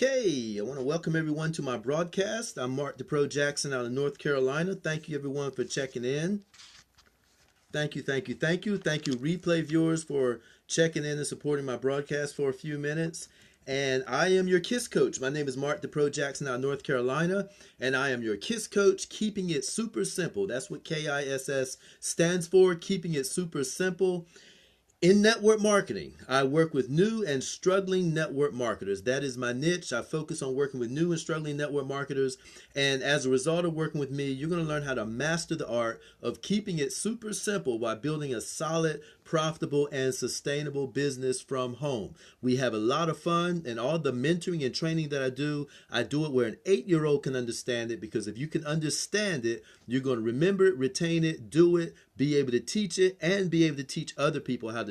Okay, I want to welcome everyone to my broadcast. I'm Mark the Pro Jackson out of North Carolina. Thank you everyone for checking in. Thank you, thank you, thank you. Thank you, replay viewers, for checking in and supporting my broadcast for a few minutes. And I am your KISS coach. My name is Mark the Pro Jackson out of North Carolina, and I am your KISS coach, keeping it super simple. That's what KISS stands for, keeping it super simple. In network marketing, I work with new and struggling network marketers. That is my niche. I focus on working with new and struggling network marketers. And as a result of working with me, you're going to learn how to master the art of keeping it super simple by building a solid, profitable, and sustainable business from home. We have a lot of fun, and all the mentoring and training that I do it where an 8-year-old can understand it, because if you can understand it, you're going to remember it, retain it, do it, be able to teach it, and be able to teach other people how to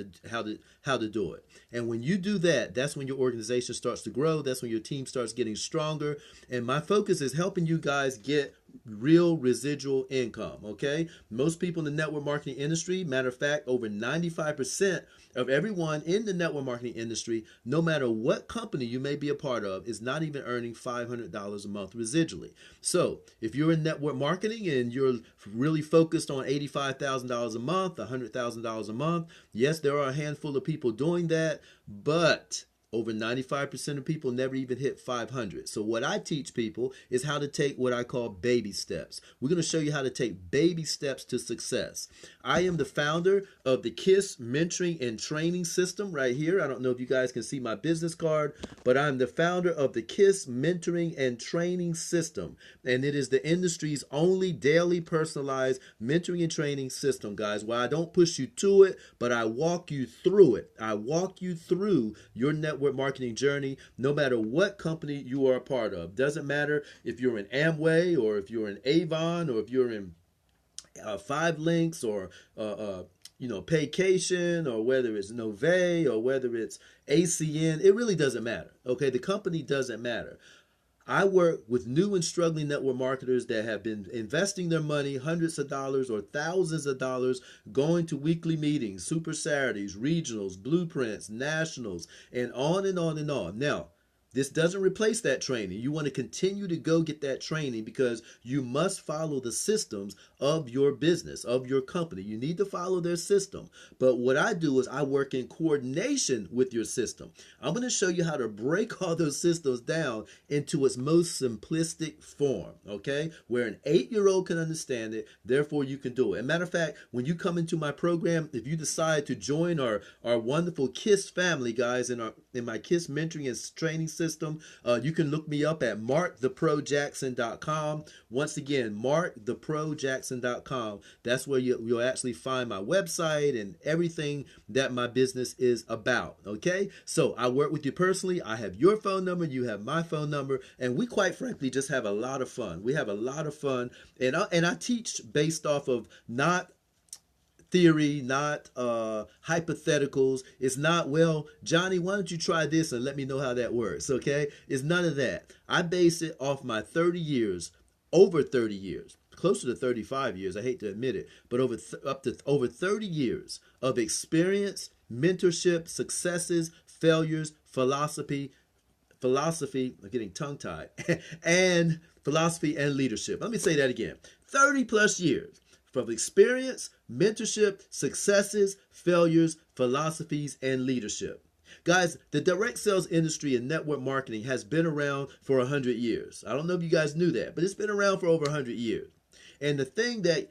do it. And when you do that, that's when your organization starts to grow. That's when your team starts getting stronger. And my focus is helping you guys get real residual income. Okay, most people in the network marketing industry, matter of fact, over 95% of everyone in the network marketing industry, no matter what company you may be a part of, is not even earning $500 a month residually. So if you're in network marketing and you're really focused on $85,000 a month, $100,000 a month, yes, there are a handful of people doing that, but over 95% of people never even hit 500. So what I teach people is how to take what I call baby steps. We're going to show you how to take baby steps to success. I am the founder of the KISS Mentoring and Training System right here. I don't know if you guys can see my business card, but I'm the founder of the KISS Mentoring and Training System. And it is the industry's only daily personalized mentoring and training system, guys. Well, I don't push you to it, but I walk you through it. I walk you through your network marketing journey, no matter what company you are a part of. Doesn't matter if you're in Amway, or if you're in Avon, or if you're in Five Links, or Paycation, or whether it's Nove, or whether it's ACN. It really doesn't matter. Okay, the company doesn't matter. I work with new and struggling network marketers that have been investing their money, hundreds of dollars or thousands of dollars, going to weekly meetings, super Saturdays, regionals, blueprints, nationals, and on and on and on. Now, this doesn't replace that training. You want to continue to go get that training, because you must follow the systems of your business, of your company. You need to follow their system. But what I do is I work in coordination with your system. I'm going to show you how to break all those systems down into its most simplistic form, okay? Where an 8-year-old can understand it, therefore you can do it. As a matter of fact, when you come into my program, if you decide to join our wonderful KISS family, guys, in my KISS mentoring and training system, you can look me up at marktheprojackson.com. Once again, marktheprojackson.com. That's where you'll actually find my website and everything that my business is about. Okay, so I work with you personally. I have your phone number, you have my phone number, and we quite frankly just have a lot of fun. We have a lot of fun, and I teach based off of not theory, not hypotheticals. It's not, well, Johnny, why don't you try this and let me know how that works, okay? It's none of that. I base it off my 30 years, over 30 years, closer to 35 years, I hate to admit it, but up to over 30 years of experience, mentorship, successes, failures, philosophy, I'm getting tongue-tied, and philosophy and leadership. Let me say that again. 30 plus years from experience, mentorship, successes, failures, philosophies, and leadership. Guys, the direct sales industry and network marketing has been around for 100 years. I don't know if you guys knew that, but it's been around for over 100 years. And the thing that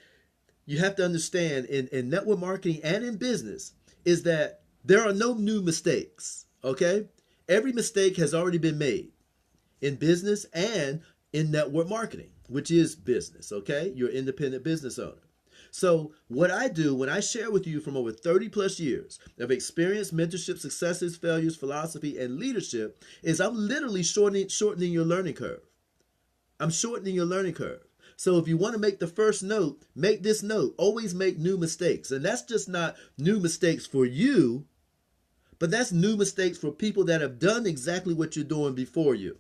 you have to understand in network marketing and in business is that there are no new mistakes, okay? Every mistake has already been made in business and in network marketing, which is business, okay? You're an independent business owner. So what I do when I share with you from over 30 plus years of experience, mentorship, successes, failures, philosophy, and leadership is I'm literally shortening your learning curve. I'm shortening your learning curve. So if you want to make the first note, make this note. Always make new mistakes. And that's just not new mistakes for you, but that's new mistakes for people that have done exactly what you're doing before you.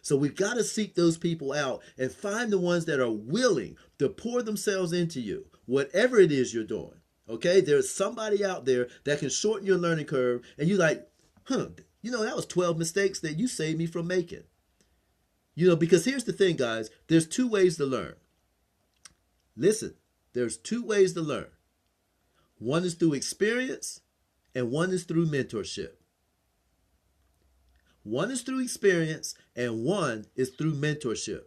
So we've got to seek those people out and find the ones that are willing to pour themselves into you, whatever it is you're doing. Okay, there's somebody out there that can shorten your learning curve, and you're like, that was 12 mistakes that you saved me from making. Because here's the thing, guys. There's two ways to learn. Listen, there's two ways to learn. One is through experience and one is through mentorship. One is through experience and one is through mentorship.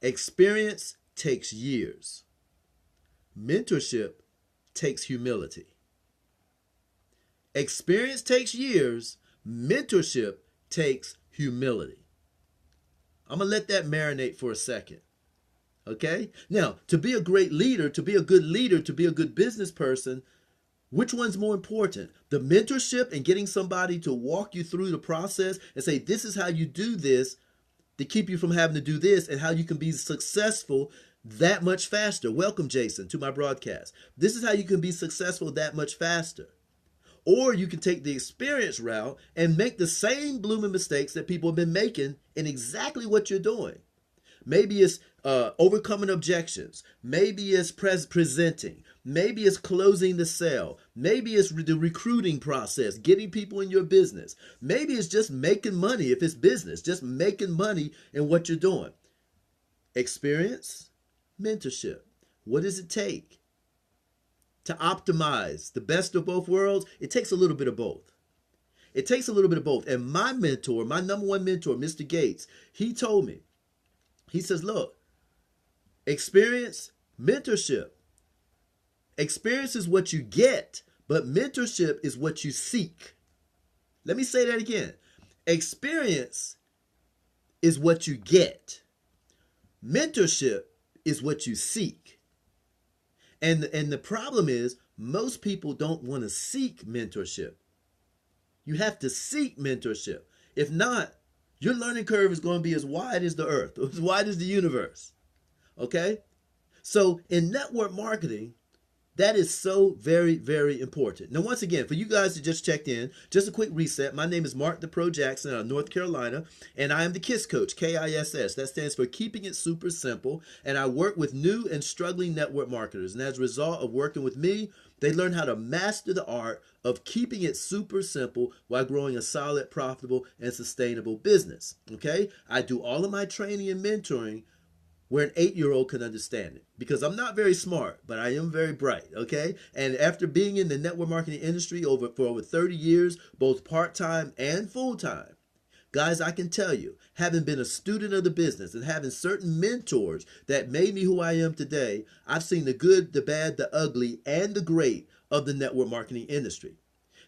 Experience takes years. Mentorship takes humility. Experience takes years. Mentorship takes humility. I'm going to let that marinate for a second. Okay? Now, to be a great leader, to be a good leader, to be a good business person, which one's more important? The mentorship and getting somebody to walk you through the process and say, this is how you do this to keep you from having to do this and how you can be successful that much faster. Welcome, Jason, to my broadcast. This is how you can be successful that much faster. Or you can take the experience route and make the same blooming mistakes that people have been making in exactly what you're doing. Maybe it's overcoming objections. Maybe it's presenting. Maybe it's closing the sale. Maybe it's the recruiting process, getting people in your business. Maybe it's just making money if it's business, just making money in what you're doing. Experience, mentorship. What does it take to optimize the best of both worlds? It takes a little bit of both. It takes a little bit of both. And my mentor, my number one mentor, Mr. Gates, he told me, he says, look, experience, mentorship. Experience is what you get, but mentorship is what you seek. Let me say that again. Experience is what you get. Mentorship is what you seek. And the problem is most people don't want to seek mentorship. You have to seek mentorship. If not, your learning curve is going to be as wide as the earth, as wide as the universe. Okay? So in network marketing, that is so very, very important. Now, once again, for you guys that just checked in, just a quick reset. My name is Mark the Pro Jackson out of North Carolina, and I am the KISS coach, KISS. That stands for Keeping It Super Simple. And I work with new and struggling network marketers. And as a result of working with me, they learn how to master the art of keeping it super simple while growing a solid, profitable, and sustainable business. Okay? I do all of my training and mentoring where an 8-year-old can understand it, because I'm not very smart, but I am very bright, okay? And after being in the network marketing industry for over 30 years, both part-time and full-time, guys, I can tell you, having been a student of the business and having certain mentors that made me who I am today, I've seen the good, the bad, the ugly, and the great of the network marketing industry.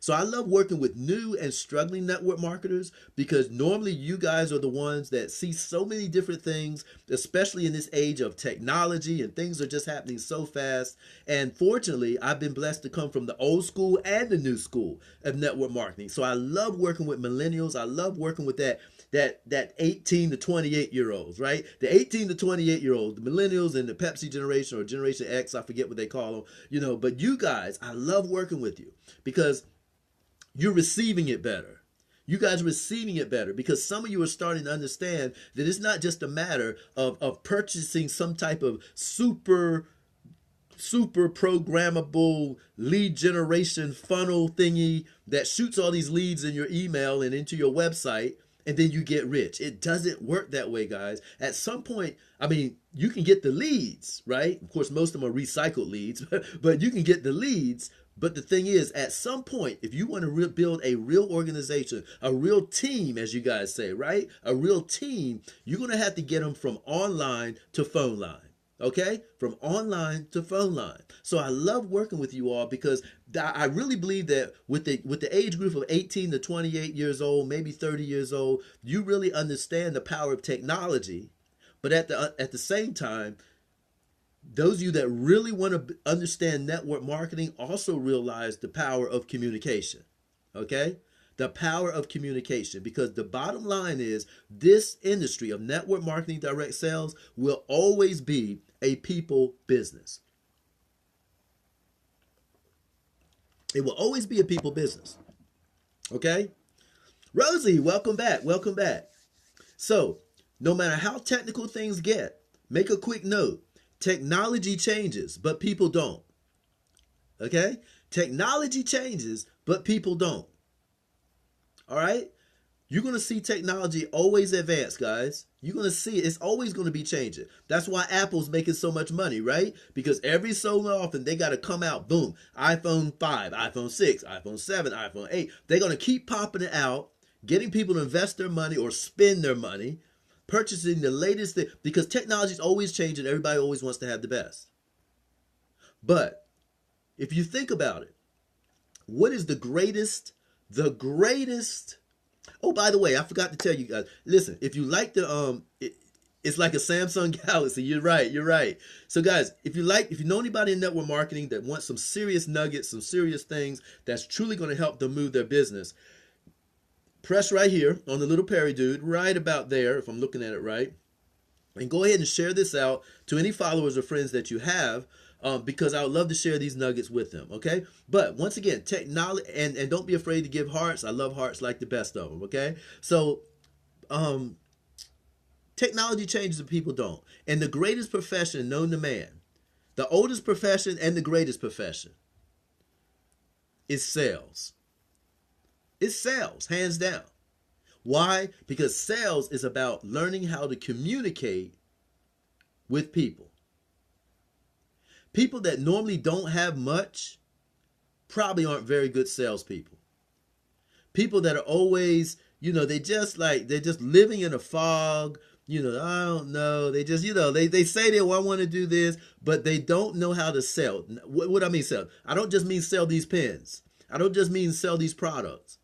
So I love working with new and struggling network marketers, because normally you guys are the ones that see so many different things, especially in this age of technology, and things are just happening so fast. And fortunately, I've been blessed to come from the old school and the new school of network marketing. So I love working with millennials. I love working with that 18 to 28 year olds, right? The 18 to 28 year olds, the millennials and the Pepsi generation or Generation X, I forget what they call them, but you guys, I love working with you because you're receiving it better. You guys are receiving it better because some of you are starting to understand that it's not just a matter of purchasing some type of super programmable lead generation funnel thingy that shoots all these leads in your email and into your website, and then you get rich. It doesn't work that way, guys. At some point, you can get the leads, right? Of course, most of them are recycled leads, but you can get the leads. But the thing is, at some point, if you want to build a real organization, a real team, as you guys say, right? A real team, you're going to have to get them from online to phone line. Okay? From online to phone line. So I love working with you all because I really believe that with the age group of 18 to 28 years old, maybe 30 years old, you really understand the power of technology. But at the same time, those of you that really want to understand network marketing also realize the power of communication. Okay? The power of communication, because the bottom line is this industry of network marketing direct sales will always be a people business. It will always be a people business. Okay? Rosie, welcome back. Welcome back. So, no matter how technical things get, make a quick note. Technology changes, but people don't. Okay? Technology changes, but people don't. All right? You're going to see technology always advance, guys. You're going to see it. It's always going to be changing. That's why Apple's making so much money, right? Because every so often they got to come out, boom, iPhone 5, iPhone 6, iPhone 7, iPhone 8. They're going to keep popping it out, getting people to invest their money or spend their money, purchasing the latest thing, because technology is always changing. Everybody always wants to have the best. But if you think about it, what is the greatest? Oh, by the way, I forgot to tell you guys. Listen, if you like it's like a Samsung Galaxy. You're right. So guys, if you know anybody in network marketing that wants some serious nuggets, some serious things that's truly going to help them move their business, press right here on the little Perry dude, right about there, if I'm looking at it right, and go ahead and share this out to any followers or friends that you have. Because I would love to share these nuggets with them, okay? But once again, technology, and don't be afraid to give hearts. I love hearts like the best of them, okay? So technology changes and people don't. And the greatest profession known to man, the oldest profession and the greatest profession is sales. It's sales, hands down. Why? Because sales is about learning how to communicate with people. People that normally don't have much probably aren't very good salespeople. People that are always, they're just living in a fog. I don't know. They just, they say I want to do this, but they don't know how to sell. What I mean sell? I don't just mean sell these pens. I don't just mean sell these products,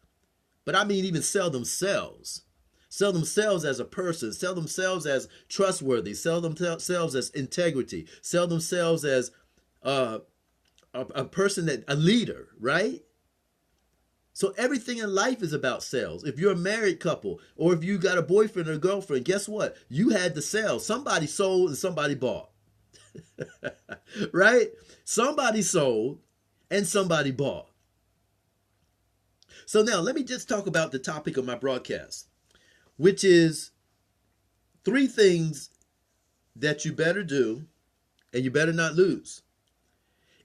but I mean even sell themselves. Sell themselves as a person, sell themselves as trustworthy, sell themselves as integrity, sell themselves as a person a leader, right? So everything in life is about sales. If you're a married couple or if you got a boyfriend or a girlfriend, guess what? You had to sell. Somebody sold and somebody bought, right? Somebody sold and somebody bought. So now let me just talk about the topic of my broadcast, which is 3 things that you better do and you better not lose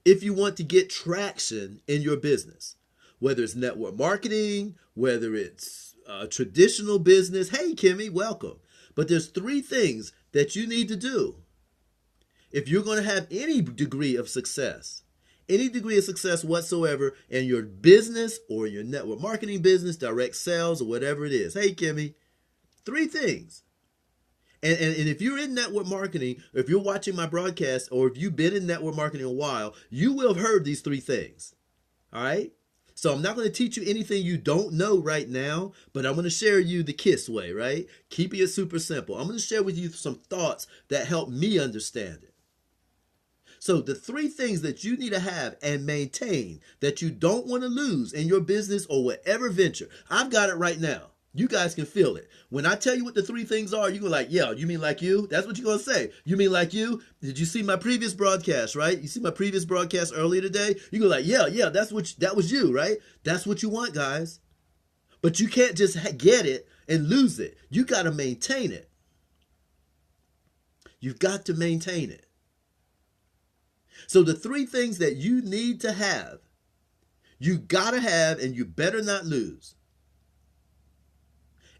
if you want to get traction in your business, whether it's network marketing, whether it's traditional business. Hey, Kimmy, welcome. But there's 3 things that you need to do if you're going to have any degree of success whatsoever in your business or your network marketing business, direct sales, or whatever it is. Hey, Kimmy. 3 things. And if you're in network marketing, if you're watching my broadcast, or if you've been in network marketing a while, you will have heard these 3 things. All right? So I'm not going to teach you anything you don't know right now, but I'm going to share you the KISS way, right? Keeping it super simple. I'm going to share with you some thoughts that help me understand it. So the 3 things that you need to have and maintain that you don't want to lose in your business or whatever venture. I've got it right now. You guys can feel it. When I tell you what the 3 things are, you go like, yeah, you mean like you? That's what you're going to say. You mean like you? Did you see my previous broadcast, right? You see my previous broadcast earlier today? You go like, yeah, that was you, right? That's what you want, guys. But you can't just get it and lose it. You got to maintain it. You've got to maintain it. So the 3 things that you need to have, you got to have and you better not lose,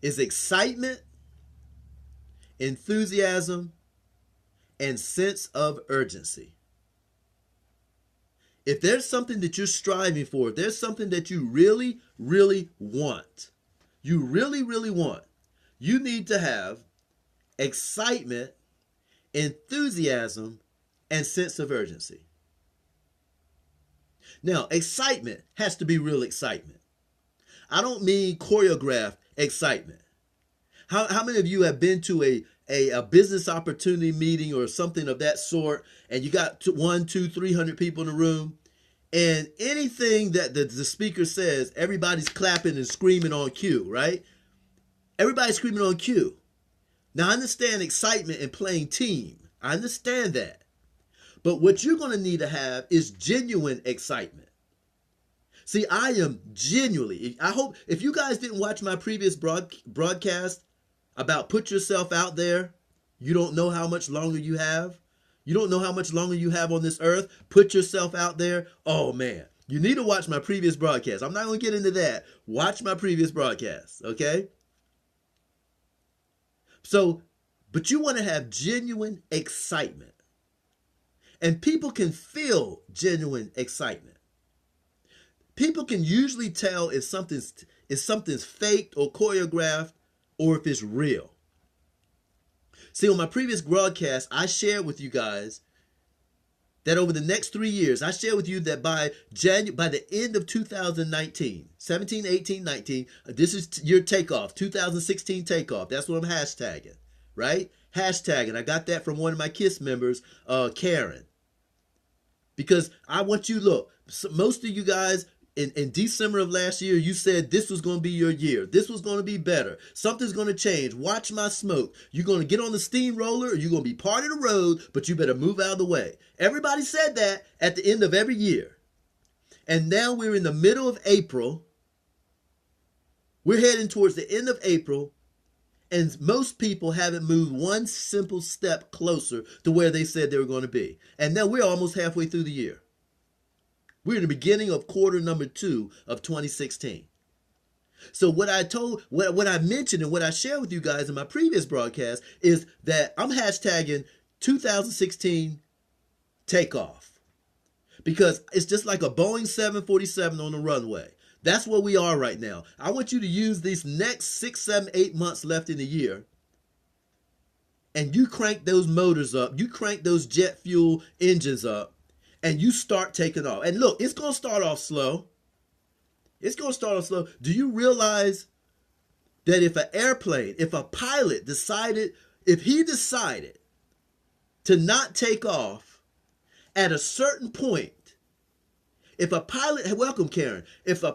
is excitement, enthusiasm, and sense of urgency. If there's something that you're striving for, if there's something that you really, really want, you need to have excitement, enthusiasm, and sense of urgency. Now, excitement has to be real excitement. I don't mean choreographed excitement. How many of you have been to a business opportunity meeting or something of that sort, and you got 100, 200, 300 people in the room, and anything that the speaker says, everybody's clapping and screaming on cue, right? Everybody's screaming on cue. Now, I understand excitement and playing team. I understand that. But what you're going to need to have is genuine excitement. See, I am genuinely, I hope, if you guys didn't watch my previous broadcast about put yourself out there, you don't know how much longer you have. You don't know how much longer you have on this earth. Put yourself out there. Oh, man. You need to watch my previous broadcast. I'm not going to get into that. Watch my previous broadcast, okay? So, but you want to have genuine excitement. And people can feel genuine excitement. People can usually tell if something's faked or choreographed or if it's real. See, on my previous broadcast, I shared with you guys that over the next 3 years, I shared with you that by the end of 2019, 17, 18, 19, this is your takeoff, 2016 takeoff. That's what I'm hashtagging, right? Hashtagging. I got that from one of my KISS members, Karen. Because I want you, look, most of you guys in December of last year, you said this was going to be your year. This was going to be better. Something's going to change. Watch my smoke. You're going to get on the steamroller or you're going to be part of the road, but you better move out of the way. Everybody said that at the end of every year. And now we're in the middle of April. We're heading towards the end of April. And most people haven't moved one simple step closer to where they said they were going to be. And now we're almost halfway through the year. We're in the beginning of quarter number 2 of 2016. So what I mentioned and what I shared with you guys in my previous broadcast is that I'm hashtagging 2016 takeoff. Because it's just like a Boeing 747 on the runway. That's where we are right now. I want you to use these next 6, 7, 8 months left in the year. And you crank those motors up. You crank those jet fuel engines up. And you start taking off. And look, it's going to start off slow. It's going to start off slow. Do you realize that if a pilot decided to not take off at a certain point, welcome Karen, if an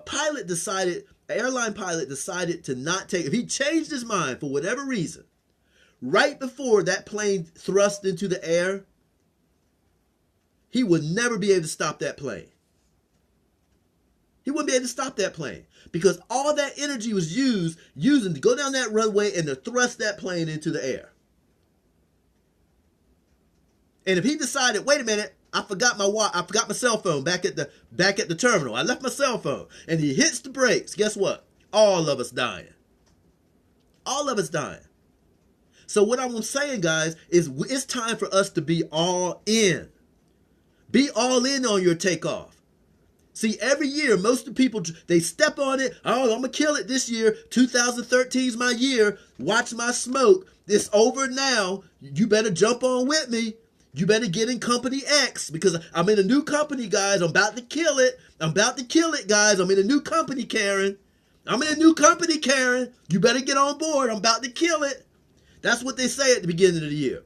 airline pilot decided to not take, if he changed his mind for whatever reason, right before that plane thrust into the air, he would never be able to stop that plane. He wouldn't be able to stop that plane because all that energy was using to go down that runway and to thrust that plane into the air. And if he decided, wait a minute, I forgot my cell phone back at the terminal. I left my cell phone, and he hits the brakes. Guess what? All of us dying. All of us dying. So what I'm saying, guys, is it's time for us to be all in. Be all in on your takeoff. See, every year, most of the people, they step on it. Oh, I'm going to kill it this year. 2013 is my year. Watch my smoke. It's over now. You better jump on with me. You better get in company X because I'm in a new company, guys. I'm about to kill it. I'm about to kill it, guys. I'm in a new company, Karen. I'm in a new company, Karen. You better get on board. I'm about to kill it. That's what they say at the beginning of the year.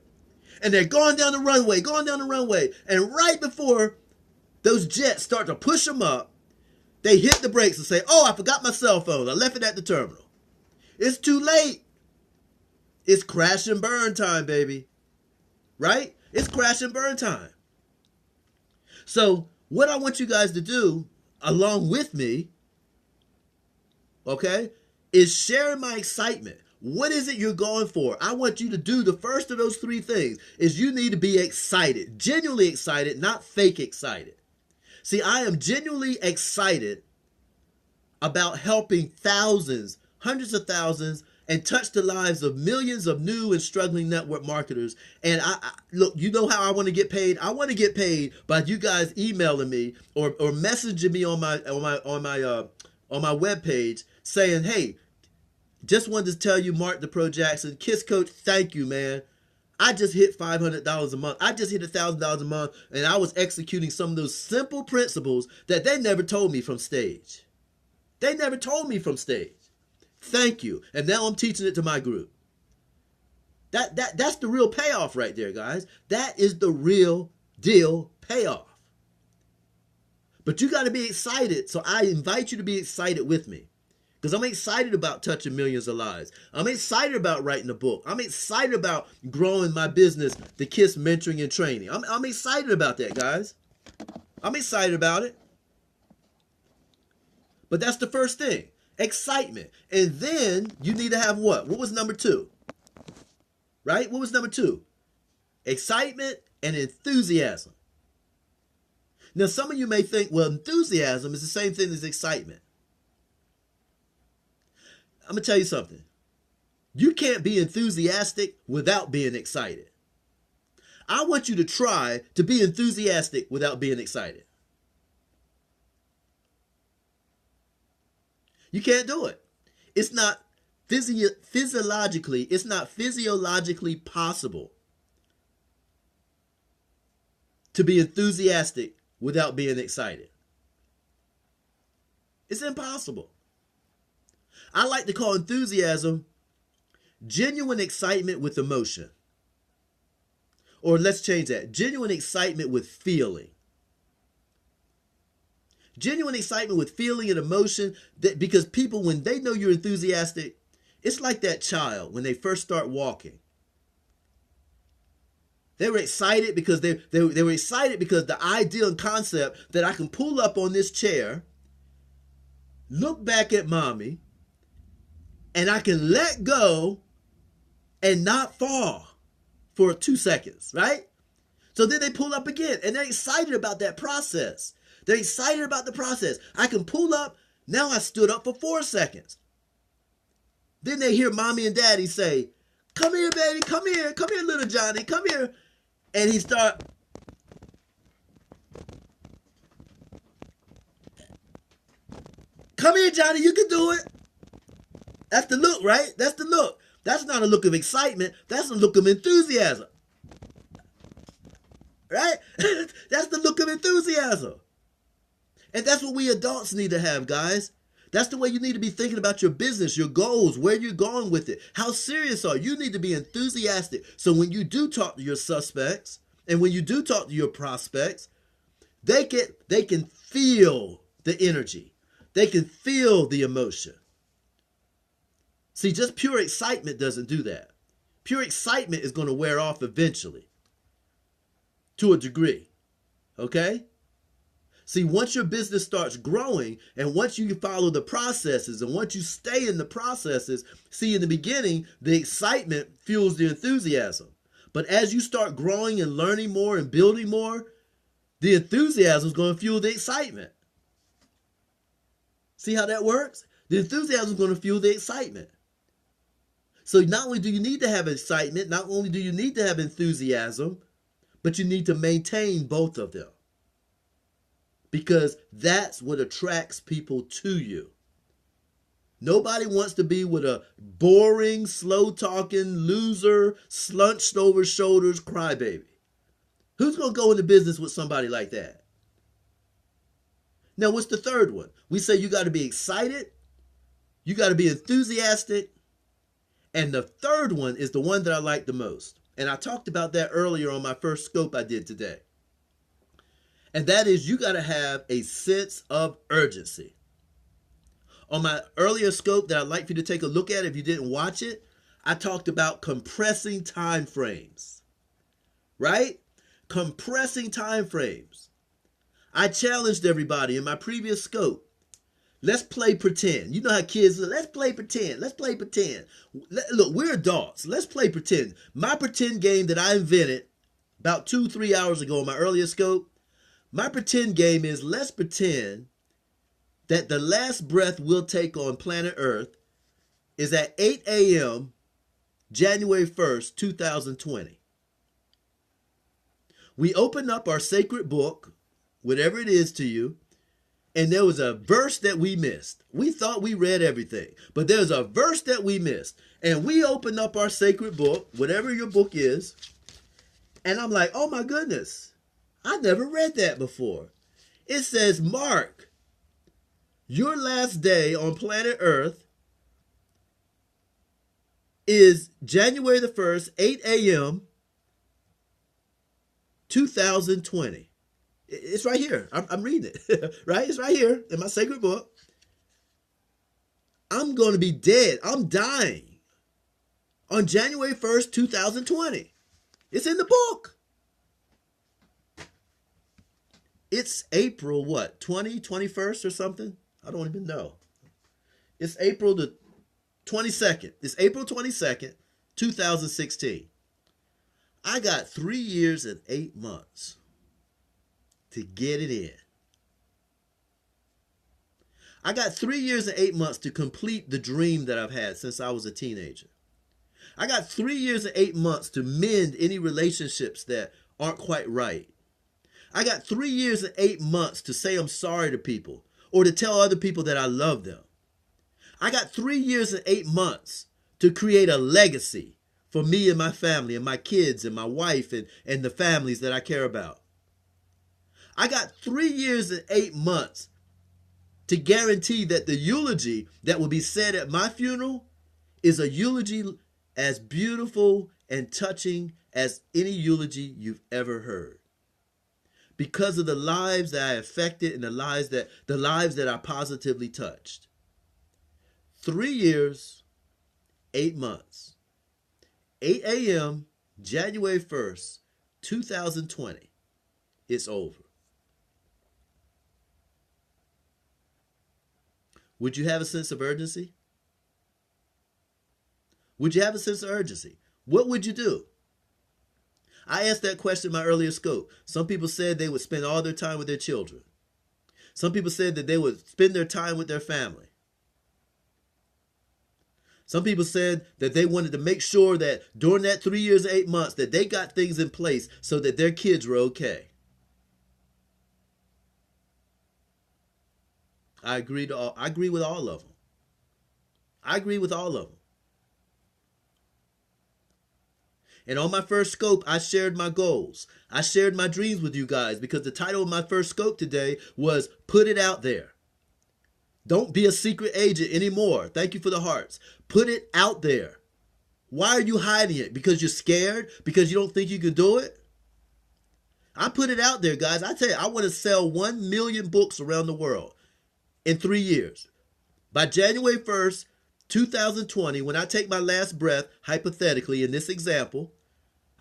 And they're going down the runway. And right before those jets start to push them up, they hit the brakes and say, oh, I forgot my cell phone. I left it at the terminal. It's too late. It's crash and burn time, baby. Right? It's crash and burn time. So what I want you guys to do along with me, okay, is share my excitement. What is it you're going for? I want you to do the first of those 3 things is you need to be excited, genuinely excited, not fake excited. See, I am genuinely excited about helping thousands, hundreds of thousands, and touch the lives of millions of new and struggling network marketers. And I look, you know how I want to get paid? I want to get paid by you guys emailing me or messaging me on my webpage saying, hey, just wanted to tell you, Mark the Pro Jackson, KISS Coach, thank you, man. I just hit $500 a month. I just hit $1,000 a month, and I was executing some of those simple principles that they never told me from stage. They never told me from stage. Thank you. And now I'm teaching it to my group. That's the real payoff right there, guys. That is the real deal payoff. But you got to be excited. So I invite you to be excited with me. Because I'm excited about touching millions of lives. I'm excited about writing a book. I'm excited about growing my business, the KISS Mentoring and Training. I'm excited about that, guys. I'm excited about it. But that's the first thing. Excitement. And then you need to have what? What was number 2? Right? What was number 2? Excitement and enthusiasm. Now, some of you may think, well, enthusiasm is the same thing as excitement. I'm going to tell you something. You can't be enthusiastic without being excited. I want you to try to be enthusiastic without being excited. You can't do it. It's not physiologically possible to be enthusiastic without being excited. It's impossible. I like to call enthusiasm genuine excitement with emotion. Or let's change that. Genuine excitement with feeling. Genuine excitement with feeling and emotion, that because people, when they know you're enthusiastic, it's like that child when they first start walking. They were excited because they were excited because the idea and concept that I can pull up on this chair, look back at mommy, and I can let go and not fall for 2 seconds, right? So then they pull up again, and they're excited about that process. They're excited about the process. I can pull up. Now I stood up for 4 seconds. Then they hear mommy and daddy say, "Come here, baby. Come here, little Johnny. Come here." And he start. "Come here, Johnny. You can do it." That's the look, right? That's the look. That's not a look of excitement. That's a look of enthusiasm. Right? That's the look of enthusiasm. And that's what we adults need to have, guys. That's the way you need to be thinking about your business, your goals, where you're going with it. How serious are you? You need to be enthusiastic. So when you do talk to your suspects and when you do talk to your prospects, they can feel the energy. They can feel the emotion. See, just pure excitement doesn't do that. Pure excitement is going to wear off eventually to a degree. Okay? See, once your business starts growing and once you follow the processes and once you stay in the processes, see, in the beginning, the excitement fuels the enthusiasm. But as you start growing and learning more and building more, the enthusiasm is going to fuel the excitement. See how that works? The enthusiasm is going to fuel the excitement. So not only do you need to have excitement, not only do you need to have enthusiasm, but you need to maintain both of them. Because that's what attracts people to you. Nobody wants to be with a boring, slow-talking, loser, slunched over shoulders crybaby. Who's going to go into business with somebody like that? Now, what's the third one? We say you got to be excited, you got to be enthusiastic, and the third one is the one that I like the most. And I talked about that earlier on my first scope I did today. And that is, you got to have a sense of urgency. On my earlier scope that I'd like for you to take a look at if you didn't watch it, I talked about compressing time frames. Right? Compressing time frames. I challenged everybody in my previous scope. Let's play pretend. You know how kids are. Let's play pretend. Let's play pretend. Look, we're adults. Let's play pretend. My pretend game that I invented about 2-3 hours ago in my earlier scope, my pretend game is, let's pretend that the last breath we'll take on planet Earth is at 8 a.m. January 1st, 2020. We open up our sacred book, whatever it is to you, and there was a verse that we missed. We thought we read everything, but there's a verse that we missed. And we open up our sacred book, whatever your book is, and I'm like, oh my goodness, I never read that before. It says, Mark, your last day on planet Earth is January the 1st, 8 a.m., 2020. It's right here. I'm reading it, right? It's right here in my sacred book. I'm going to be dead. I'm dying on January 1st, 2020. It's in the book. It's April, what, 21st or something? I don't even know. It's April the 22nd. It's April 22nd, 2016. I got 3 years and 8 months to get it in. I got 3 years and 8 months to complete the dream that I've had since I was a teenager. I got 3 years and 8 months to mend any relationships that aren't quite right. I got 3 years and 8 months to say I'm sorry to people or to tell other people that I love them. I got 3 years and 8 months to create a legacy for me and my family and my kids and my wife and the families that I care about. I got 3 years and 8 months to guarantee that the eulogy that will be said at my funeral is a eulogy as beautiful and touching as any eulogy you've ever heard. Because of the lives that I affected and the lives that I positively touched. 3 years, 8 months. 8 a.m., January 1st, 2020. It's over. Would you have a sense of urgency? Would you have a sense of urgency? What would you do? I asked that question in my earlier scope. Some people said they would spend all their time with their children. Some people said that they would spend their time with their family. Some people said that they wanted to make sure that during that 3 years, 8 months, that they got things in place so that their kids were okay. I agree with all of them. I agree with all of them. And on my first scope, I shared my goals. I shared my dreams with you guys because the title of my first scope today was Put It Out There. Don't be a secret agent anymore. Thank you for the hearts. Put it out there. Why are you hiding it? Because you're scared? Because you don't think you can do it? I put it out there, guys. I tell you, I want to sell 1 million books around the world in 3 years. By January 1st, 2020, when I take my last breath, hypothetically, in this example,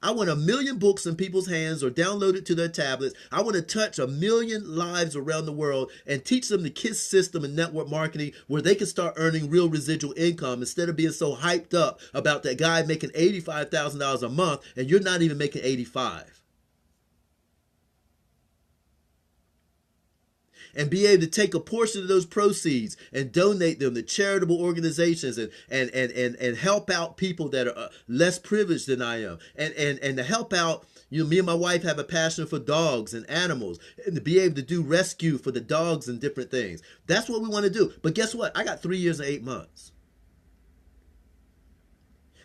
I want 1 million books in people's hands or downloaded to their tablets. I want to touch 1 million lives around the world and teach them the KISS system and network marketing where they can start earning real residual income instead of being so hyped up about that guy making $85,000 a month and you're not even making 85. And be able to take a portion of those proceeds and donate them to charitable organizations and help out people that are less privileged than I am. And to help out, me and my wife have a passion for dogs and animals and to be able to do rescue for the dogs and different things. That's what we want to do. But guess what? I got 3 years and 8 months.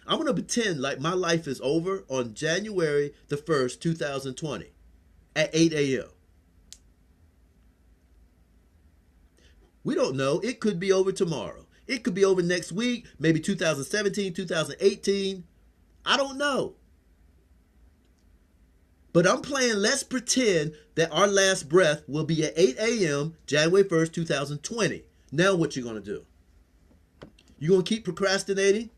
I'm going to pretend like my life is over on January the 1st, 2020 at 8 a.m. We don't know. It could be over tomorrow. It could be over next week, maybe 2017, 2018. I don't know. But I'm playing let's pretend that our last breath will be at 8 a.m. January 1st, 2020. Now what you going to do? You going to keep procrastinating?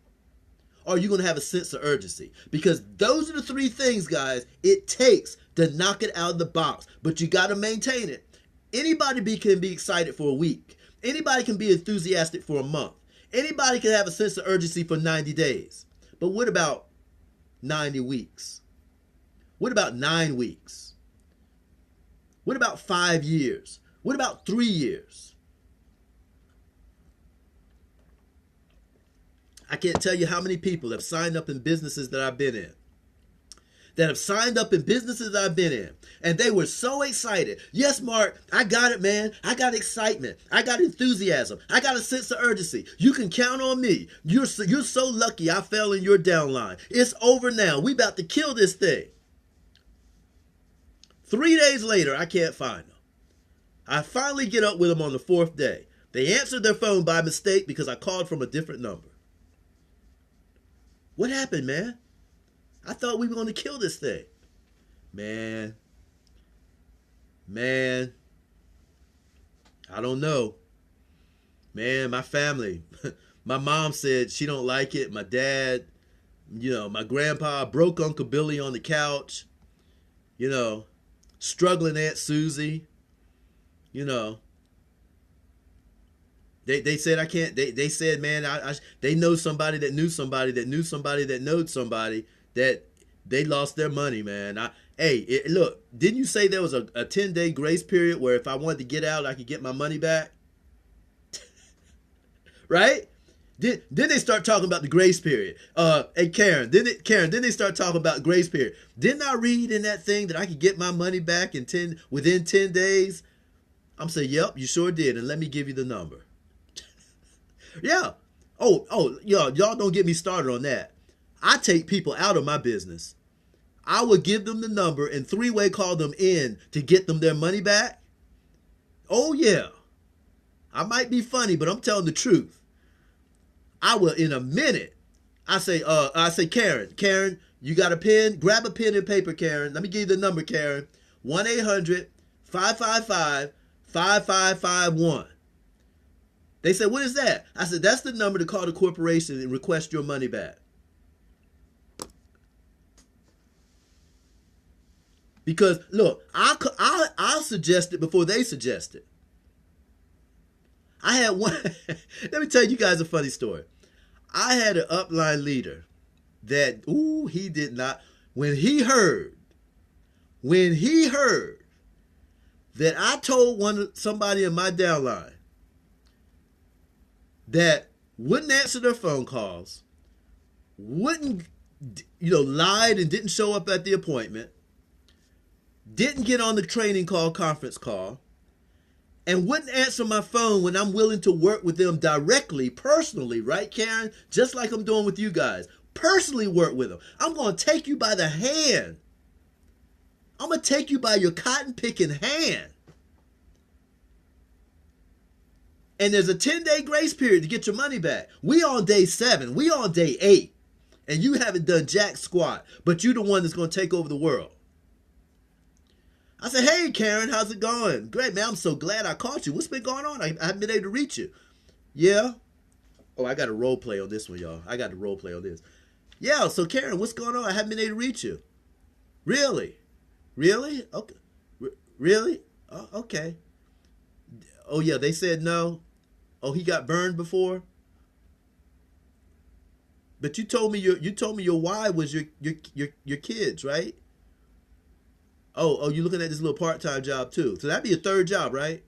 Or are you going to have a sense of urgency? Because those are the 3 things, guys, it takes to knock it out of the box. But you got to maintain it. Anybody can be excited for a week. Anybody can be enthusiastic for a month. Anybody can have a sense of urgency for 90 days. But what about 90 weeks? What about 9 weeks? What about 5 years? What about 3 years? I can't tell you how many people have signed up in businesses that I've been in. And they were so excited. Yes, Mark, I got it, man. I got excitement. I got enthusiasm. I got a sense of urgency. You can count on me. You're so lucky I fell in your downline. It's over now. We about to kill this thing. 3 days later, I can't find them. I finally get up with them on the 4th day. They answered their phone by mistake because I called from a different number. What happened, man? I thought we were going to kill this thing. Man, I don't know. Man, my family, my mom said she don't like it. My dad, my grandpa broke Uncle Billy on the couch. Struggling Aunt Susie. They said I can't. They said, man, they know somebody that knew somebody that knew somebody that knowed somebody that they lost their money, man. Look, didn't you say there was a 10-day grace period where if I wanted to get out, I could get my money back? Right? Then they start talking about the grace period. Hey Karen, then they start talking about grace period. Didn't I read in that thing that I could get my money back within 10 days? I'm saying, yep, you sure did, and let me give you the number. Yeah. Y'all don't get me started on that. I take people out of my business. I would give them the number and three-way call them in to get them their money back. Oh yeah. I might be funny, but I'm telling the truth. I will in a minute. I say, Karen, you got a pen? Grab a pen and paper, Karen. Let me give you the number, Karen. 1-800-555-5551. They said, what is that? I said, that's the number to call the corporation and request your money back. Because look, I'll suggest it before they suggest it. I had one. Let me tell you guys a funny story. I had an upline leader that, he did not. When he heard that I told somebody in my downline that wouldn't answer their phone calls, lied and didn't show up at the appointment, didn't get on the training call, conference call, and wouldn't answer my phone when I'm willing to work with them directly, personally, right, Karen? Just like I'm doing with you guys. Personally work with them. I'm going to take you by the hand. I'm going to take you by your cotton picking hand. And there's a 10-day grace period to get your money back. We on day 7. We on day 8. And you haven't done jack squat, but you're the one that's going to take over the world. I said, hey, Karen, how's it going? Great, man. I'm so glad I caught you. What's been going on? I haven't been able to reach you. Yeah? Oh, I got a role play on this one, y'all. I got to role play on this. Yeah, so Karen, what's going on? I haven't been able to reach you. Really? Really? Okay. Really? Oh, okay. Oh, yeah, they said no. Oh, he got burned before? But you told me your why was your kids, right? Oh, you're looking at this little part-time job too. So that'd be a third job, right?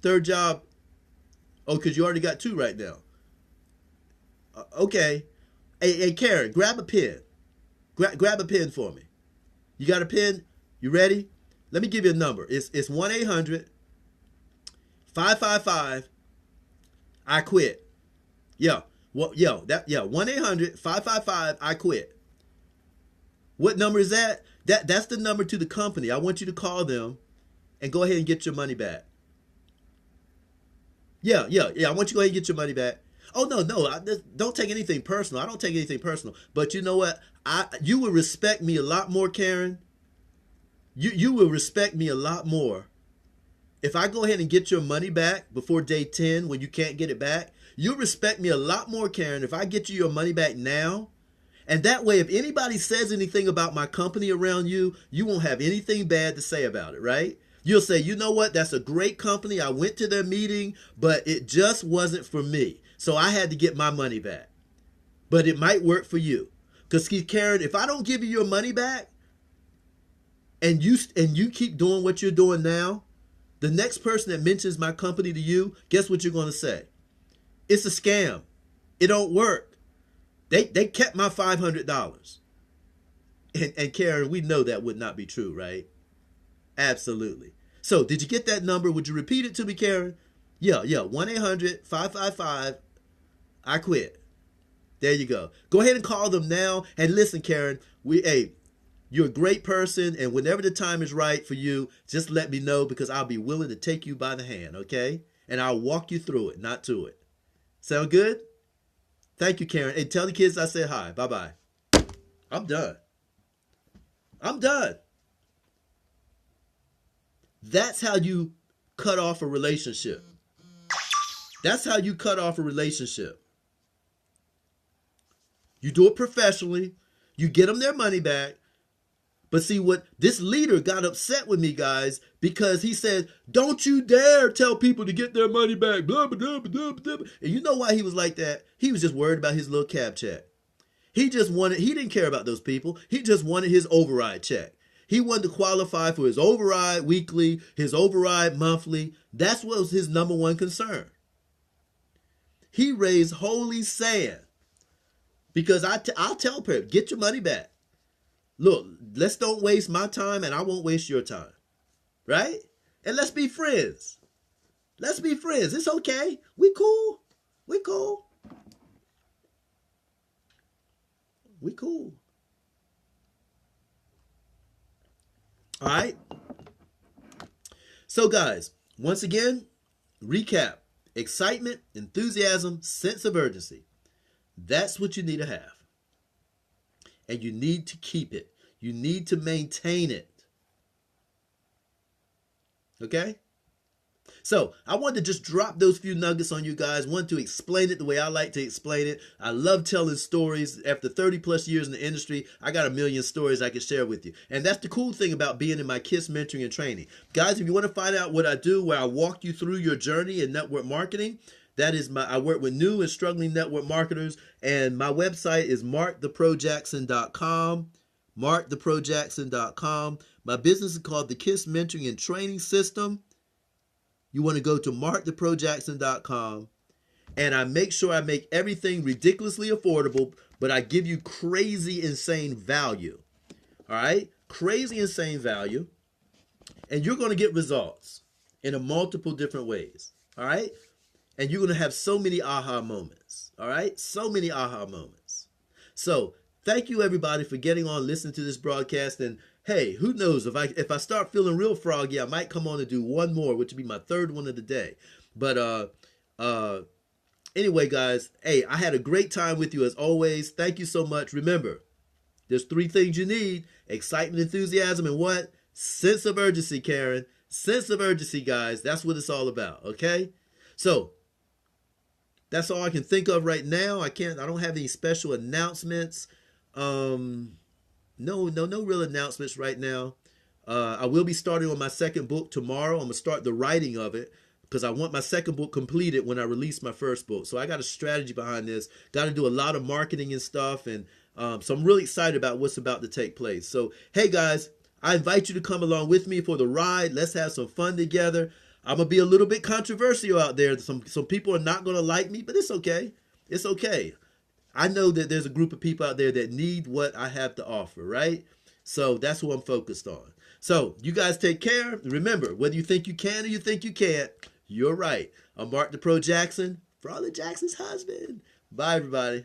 Third job. Oh, because you already got 2 right now. Okay. Hey, Karen, grab a pen. Grab a pen for me. You got a pen? You ready? Let me give you a number. It's 1-800-555-I-QUIT. Yeah. Well, 1-800-555-I-QUIT. What number is that? That's the number to the company. I want you to call them and go ahead and get your money back. Yeah. I want you to go ahead and get your money back. Oh, no. Don't take anything personal. I don't take anything personal. But you know what? You will respect me a lot more, Karen. You will respect me a lot more if I go ahead and get your money back before day 10 when you can't get it back. You'll respect me a lot more, Karen, if I get you your money back now. And that way, if anybody says anything about my company around you, you won't have anything bad to say about it, right? You'll say, you know what? That's a great company. I went to their meeting, but it just wasn't for me. So I had to get my money back. But it might work for you. Because, Karen, if I don't give you your money back and you keep doing what you're doing now, the next person that mentions my company to you, guess what you're going to say? It's a scam. It don't work. They kept my $500. And Karen, we know that would not be true, right? Absolutely. So did you get that number? Would you repeat it to me, Karen? Yeah. 1-800-555-I-QUIT. There you go. Go ahead and call them now. And listen, Karen, you're a great person. And whenever the time is right for you, just let me know because I'll be willing to take you by the hand, okay? And I'll walk you through it, not to it. Sound good? Thank you, Karen. Hey, tell the kids I said hi. Bye-bye. I'm done. That's how you cut off a relationship. That's how you cut off a relationship. You do it professionally. You get them their money back. But see what this leader got upset with me, guys, because he said, don't you dare tell people to get their money back. Blah, blah, blah, blah, blah. And you know why he was like that? He was just worried about his little cab check. He didn't care about those people. He just wanted his override check. He wanted to qualify for his override weekly, his override monthly. That's what was his number one concern. He raised holy sand because I'll tell Perry, get your money back. Look, let's don't waste my time and I won't waste your time. Right? And let's be friends. Let's be friends. It's okay. We cool. We cool. We cool. All right. So, guys, once again, recap: excitement, enthusiasm, sense of urgency. That's what you need to have. And you need to keep it. You need to maintain it. Okay? So I wanted to just drop those few nuggets on you guys. Want to explain it the way I like to explain it. I love telling stories. After 30 plus years in the industry, I got a million stories I can share with you. And that's the cool thing about being in my KISS mentoring and training. Guys, if you want to find out what I do, where I walk you through your journey in network marketing, that is I work with new and struggling network marketers. And my website is marktheprojackson.com. marktheprojackson.com. My business is called the KISS Mentoring and Training System. You want to go to marktheprojackson.com, and I make sure I make everything ridiculously affordable, but I give you crazy, insane value. All right? Crazy, insane value. And you're going to get results in a multiple different ways. All right? And you're going to have so many aha moments. All right? So many aha moments. So thank you, everybody, for getting on, listening to this broadcast. And hey, who knows, if I start feeling real froggy, I might come on and do one more, which would be my third one of the day. But anyway, guys, hey, I had a great time with you as always. Thank you so much. Remember, there's 3 things you need: excitement, enthusiasm, and what? Sense of urgency, Karen. Sense of urgency, guys. That's what it's all about, okay? So that's all I can think of right now. I don't have any special announcements. No real announcements right now. I will be starting on my second book tomorrow. I'm going to start the writing of it because I want my second book completed when I release my first book. So I got a strategy behind this. Got to do a lot of marketing and stuff. And so I'm really excited about what's about to take place. So, hey, guys, I invite you to come along with me for the ride. Let's have some fun together. I'm going to be a little bit controversial out there. Some people are not going to like me, but it's okay. It's okay. I know that there's a group of people out there that need what I have to offer, right? So that's what I'm focused on. So you guys take care. Remember, whether you think you can or you think you can't, you're right. I'm Mark the Pro Jackson, Frolic Jackson's husband. Bye, everybody.